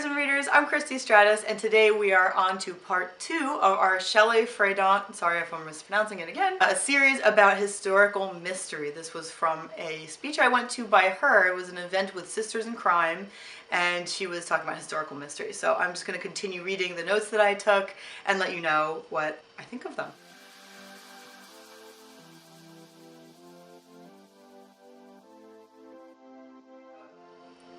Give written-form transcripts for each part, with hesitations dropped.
Naturalism readers, I'm Christy Stratus, and today we are on to part 2 of our Shelley Freydont, sorry if I'm mispronouncing it again, a series about historical mystery. This was from a speech I went to by her. It was an event with Sisters in Crime, and she was talking about historical mystery. So I'm just going to continue reading the notes that I took and let you know what I think of them.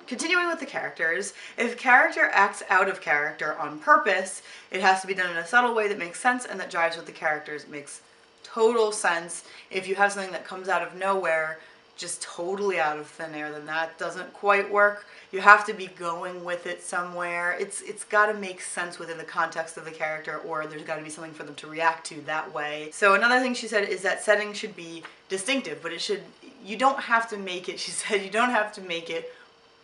Continuing with the characters, if a character acts out of character on purpose, it has to be done in a subtle way that makes sense and that jives with the characters. It makes total sense. If you have something that comes out of nowhere, just totally out of thin air, then that doesn't quite work. You have to be going with it somewhere. It's got to make sense within the context of the character, or there's got to be something for them to react to that way. So another thing she said is that setting should be distinctive, but you don't have to make it, she said, you don't have to make it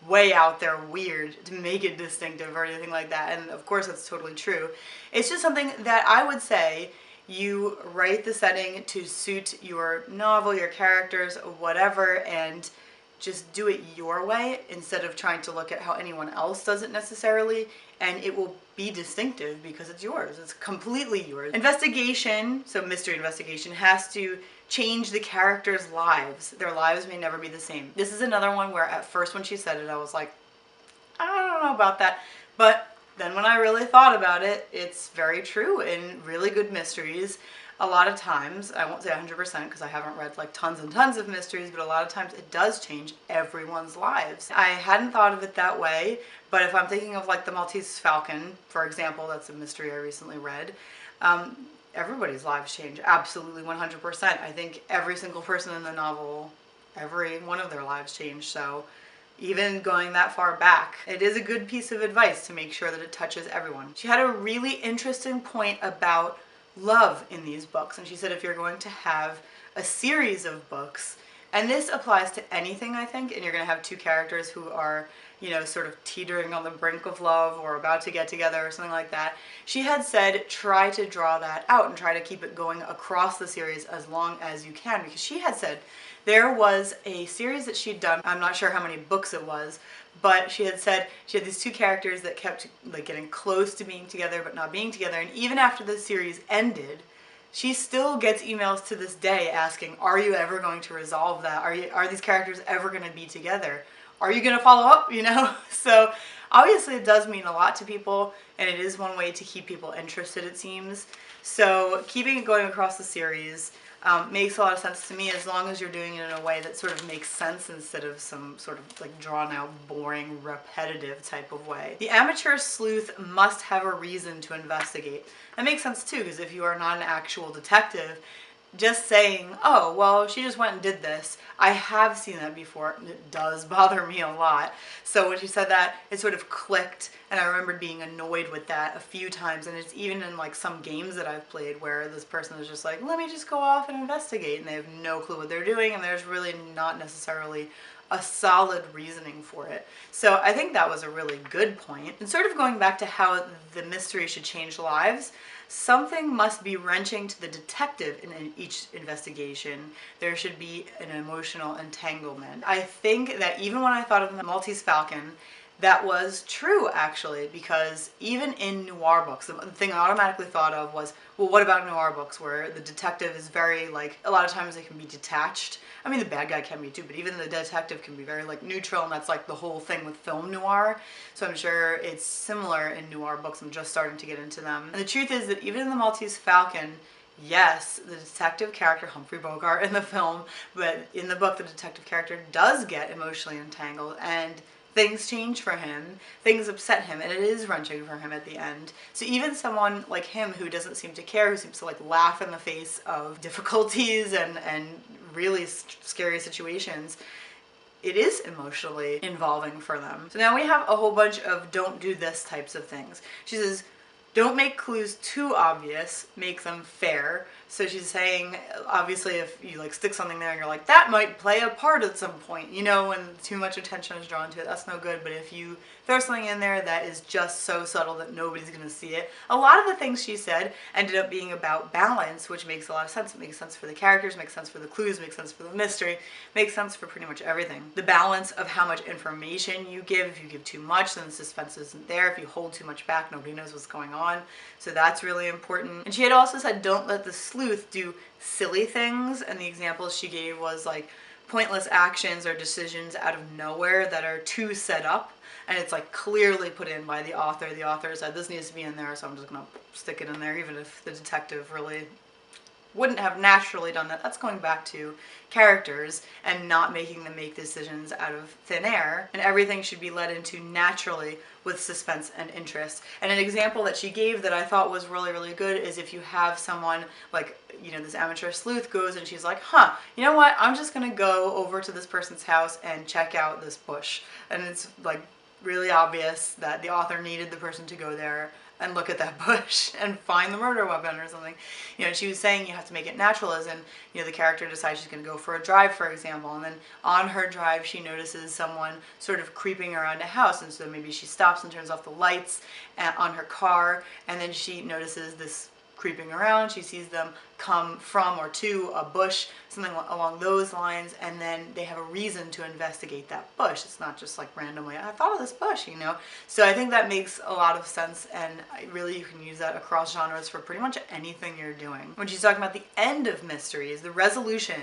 way out there weird to make it distinctive or anything like that. And of course that's totally true. It's just something that I would say you write the setting to suit your novel, your characters, whatever, and just do it your way instead of trying to look at how anyone else does it necessarily, and it will be distinctive because it's yours. It's completely yours. Investigation, so mystery investigation, has to change the characters' lives. Their lives may never be the same. This is another one where at first when she said it, I was like, I don't know about that. But then when I really thought about it, it's very true in really good mysteries. A lot of times, I won't say 100% because I haven't read like tons and tons of mysteries, but a lot of times it does change everyone's lives. I hadn't thought of it that way, but if I'm thinking of like the Maltese Falcon, for example, that's a mystery I recently read, everybody's lives change, absolutely 100%. I think every single person in the novel, every one of their lives changed, so even going that far back, it is a good piece of advice to make sure that it touches everyone. She had a really interesting point about love in these books, and she said if you're going to have a series of books, and this applies to anything I think, and you're going to have two characters who are, you know, sort of teetering on the brink of love or about to get together or something like that, she had said try to draw that out and try to keep it going across the series as long as you can, because she had said there was a series that she'd done, I'm not sure how many books it was, but she had said she had these two characters that kept like getting close to being together but not being together, and even after the series ended, she still gets emails to this day asking, are you ever going to resolve that? Are these characters ever going to be together? Are you going to follow up, you know? So obviously it does mean a lot to people, and it is one way to keep people interested, it seems. So keeping it going across the series makes a lot of sense to me, as long as you're doing it in a way that sort of makes sense instead of some sort of like drawn out, boring, repetitive type of way. The amateur sleuth must have a reason to investigate. That makes sense too, because if you are not an actual detective, just saying, oh, well, she just went and did this. I have seen that before, and it does bother me a lot. So when she said that, it sort of clicked, and I remembered being annoyed with that a few times, and it's even in like some games that I've played where this person is just like, let me just go off and investigate, and they have no clue what they're doing, and there's really not necessarily a solid reasoning for it. So I think that was a really good point. And sort of going back to how the mystery should change lives, something must be wrenching to the detective in each investigation. There should be an emotional entanglement. I think that even when I thought of the Maltese Falcon, that was true actually, because even in noir books, the thing I automatically thought of was, well, what about noir books where the detective is very like, a lot of times they can be detached. I mean, the bad guy can be too, but even the detective can be very like neutral, and that's like the whole thing with film noir. So I'm sure it's similar in noir books. I'm just starting to get into them. And the truth is that even in the Maltese Falcon, yes, the detective character, Humphrey Bogart in the film, but in the book the detective character does get emotionally entangled, and things change for him, things upset him, and it is wrenching for him at the end. So even someone like him who doesn't seem to care, who seems to like laugh in the face of difficulties and really scary situations, it is emotionally involving for them. So now we have a whole bunch of don't do this types of things. She says, don't make clues too obvious, make them fair. So she's saying, obviously, if you like stick something there and you're like, that might play a part at some point, you know, when too much attention is drawn to it, that's no good. But if you throw something in there that is just so subtle that nobody's going to see it. A lot of the things she said ended up being about balance, which makes a lot of sense. It makes sense for the characters, makes sense for the clues, makes sense for the mystery, makes sense for pretty much everything. The balance of how much information you give. If you give too much, then the suspense isn't there. If you hold too much back, nobody knows what's going on. So that's really important. And she had also said, don't let the sleuth do silly things. And the examples she gave was like pointless actions or decisions out of nowhere that are too set up. And it's like clearly put in by the author. The author said, this needs to be in there, so I'm just gonna stick it in there, even if the detective really wouldn't have naturally done that. That's going back to characters and not making them make decisions out of thin air. And everything should be led into naturally with suspense and interest. And an example that she gave that I thought was really, really good is if you have someone like, you know, this amateur sleuth goes and she's like, you know what? I'm just gonna go over to this person's house and check out this bush. And it's like really obvious that the author needed the person to go there and look at that bush and find the murder weapon or something. You know, she was saying you have to make it naturalism. You know, the character decides she's going to go for a drive, for example, and then on her drive she notices someone sort of creeping around a house, and so maybe she stops and turns off the lights on her car, and then she notices this creeping around. She sees them come from or to a bush, something along those lines, and then they have a reason to investigate that bush. It's not just like randomly, I thought of this bush, you know? So I think that makes a lot of sense, and really you can use that across genres for pretty much anything you're doing. When she's talking about the end of mysteries, the resolution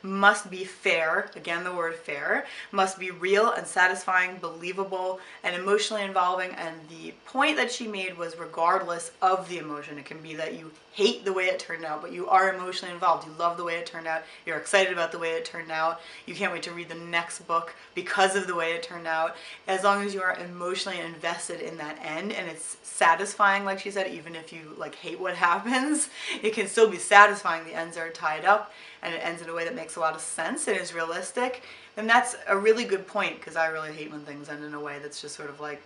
must be fair, again the word fair, must be real and satisfying, believable, and emotionally involving, and the point that she made was regardless of the emotion. It can be that you hate the way it turned out, but you are emotionally involved. You love the way it turned out. You're excited about the way it turned out. You can't wait to read the next book because of the way it turned out. As long as you are emotionally invested in that end and it's satisfying, like she said, even if you like hate what happens, it can still be satisfying. The ends are tied up and it ends in a way that makes a lot of sense and is realistic. And that's a really good point, because I really hate when things end in a way that's just sort of like,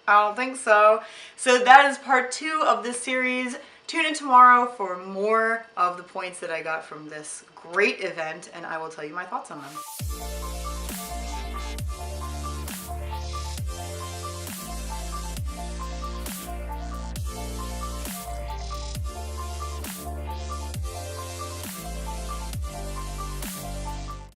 I don't think so. So that is part 2 of this series. Tune in tomorrow for more of the points that I got from this great event, and I will tell you my thoughts on them.